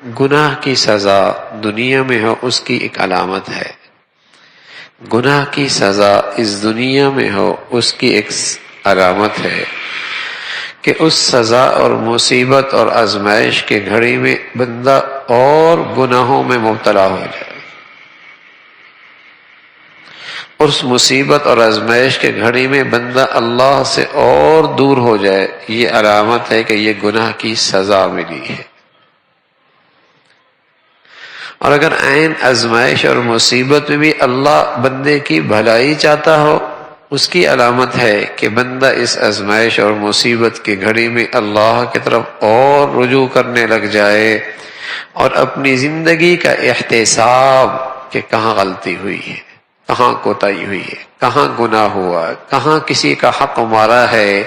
گناہ کی سزا دنیا میں ہو اس کی ایک علامت ہے، گناہ کی سزا اس دنیا میں ہو اس کی ایک علامت ہے کہ اس سزا اور مصیبت اور آزمائش کے گھڑی میں بندہ اور گناہوں میں مبتلا ہو جائے، اس مصیبت اور آزمائش کے گھڑی میں بندہ اللہ سے اور دور ہو جائے، یہ علامت ہے کہ یہ گناہ کی سزا ملی ہے۔ اور اگر عین آزمائش اور مصیبت میں بھی اللہ بندے کی بھلائی چاہتا ہو، اس کی علامت ہے کہ بندہ اس آزمائش اور مصیبت کی گھڑی میں اللہ کی طرف اور رجوع کرنے لگ جائے اور اپنی زندگی کا احتساب کہ کہاں غلطی ہوئی ہے، کہاں کوتاہی ہوئی ہے، کہاں گناہ ہوا، کہاں کسی کا حق مارا ہے،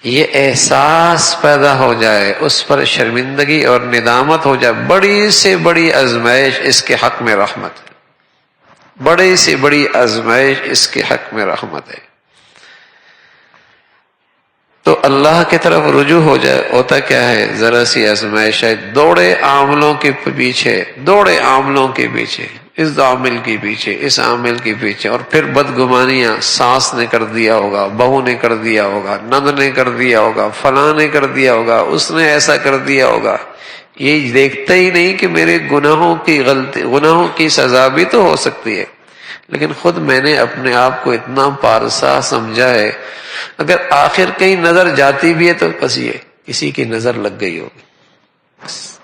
یہ احساس پیدا ہو جائے، اس پر شرمندگی اور ندامت ہو جائے۔ بڑی سے بڑی آزمائش اس کے حق میں رحمت ہے، بڑی سے بڑی آزمائش اس کے حق میں رحمت ہے۔ تو اللہ کی طرف رجوع ہو جائے، ہوتا کیا ہے، ذرا سی آزمائش ہے، دوڑے عاملوں کے پیچھے، دوڑے عاملوں کے پیچھے، اس عامل کے پیچھے، اس عامل کے پیچھے، اور پھر بدگمانیاں، ساس نے کر دیا ہوگا، بہو نے کر دیا ہوگا، نند نے کر دیا ہوگا، فلاں نے کر دیا ہوگا، اس نے ایسا کر دیا ہوگا، یہ دیکھتا ہی نہیں کہ میرے گناہوں کی غلطی، گناہوں کی سزا بھی تو ہو سکتی ہے، لیکن خود میں نے اپنے آپ کو اتنا پارسا سمجھا ہے، اگر آخر کہیں نظر جاتی بھی ہے تو بس یہ کسی کی نظر لگ گئی ہوگی، بس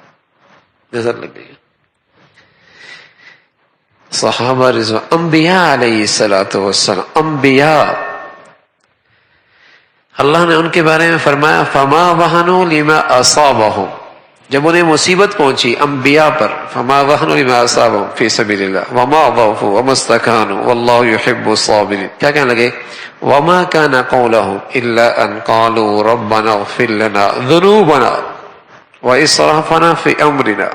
نظر لگ گئی۔ صحابہ رضوان، انبیاء علیہ السلام، انبیاء، اللہ نے ان کے بارے میں فرمایا فما وہنوا لما اصابہم، جب انہیں مصیبت پہنچی انبیاء پر، فما وہنوا لما اصابہم فی سبیل اللہ وما ضعفوا وما استکانوا واللہ یحب الصابرین، کیا کہنے لگے، وما كان قولهم الا ان قالوا ربنا اغفر لنا ذنوبنا واسرافنا فی امرنا۔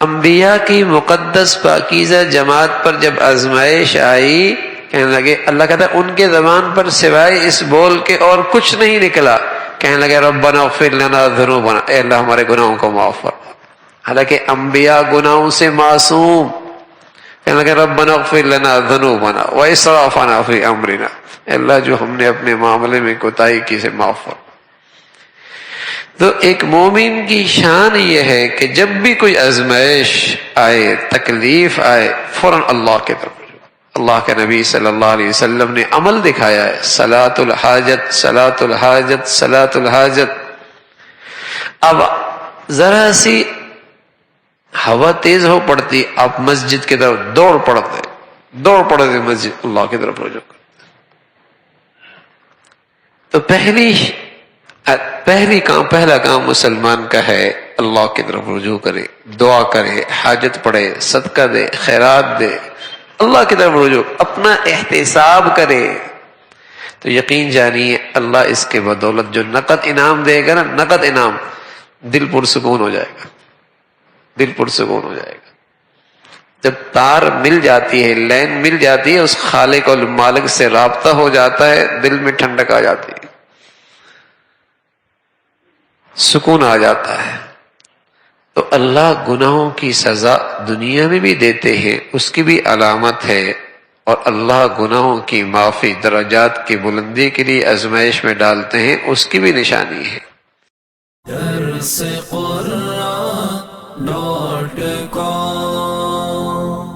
انبیاء کی مقدس پاکیزہ جماعت پر جب آزمائش آئی، کہنے لگے، اللہ کہتا ہے ان کے زبان پر سوائے اس بول کے اور کچھ نہیں نکلا، کہنے لگے ربنا اغفر لنا ذنوبنا، اے اللہ ہمارے گناہوں کو معاف فرما۔ حالانکہ انبیاء گناہوں سے معصوم، کہنے لگے ربنا اغفر لنا ذنوبنا واسرافنا فی امرنا، اے اللہ جو ہم نے اپنے معاملے میں کوتاہی کی سے معاف فرما۔ تو ایک مومن کی شان یہ ہے کہ جب بھی کوئی آزمائش آئے، تکلیف آئے، فوراً اللہ کی طرف رجوع۔ اللہ کے نبی صلی اللہ علیہ وسلم نے عمل دکھایا ہے، صلاۃ الحاجت، صلاۃ الحاجت، صلاۃ الحاجت۔ اب ذرا سی ہوا تیز ہو پڑتی، آپ مسجد کی طرف دوڑ پڑتے مسجد، اللہ کی طرف رجوع کرتے۔ تو پہلا کام مسلمان کا ہے اللہ کی طرف رجوع کرے، دعا کرے، حاجت پڑھے، صدقہ دے، خیرات دے، اللہ کی طرف رجوع، اپنا احتساب کرے، تو یقین جانیے اللہ اس کے بدولت جو نقد انعام دے گا نا، نقد انعام، دل پرسکون ہو جائے گا، دل پرسکون ہو جائے گا۔ جب تار مل جاتی ہے، لین مل جاتی ہے، اس خالق اور مالک سے رابطہ ہو جاتا ہے، دل میں ٹھنڈک آ جاتی ہے، سکون آ جاتا ہے۔ تو اللہ گناہوں کی سزا دنیا میں بھی دیتے ہیں، اس کی بھی علامت ہے، اور اللہ گناہوں کی معافی، درجات کی بلندی کے لیے آزمائش میں ڈالتے ہیں، اس کی بھی نشانی ہے۔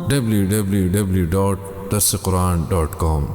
www.darsequran.com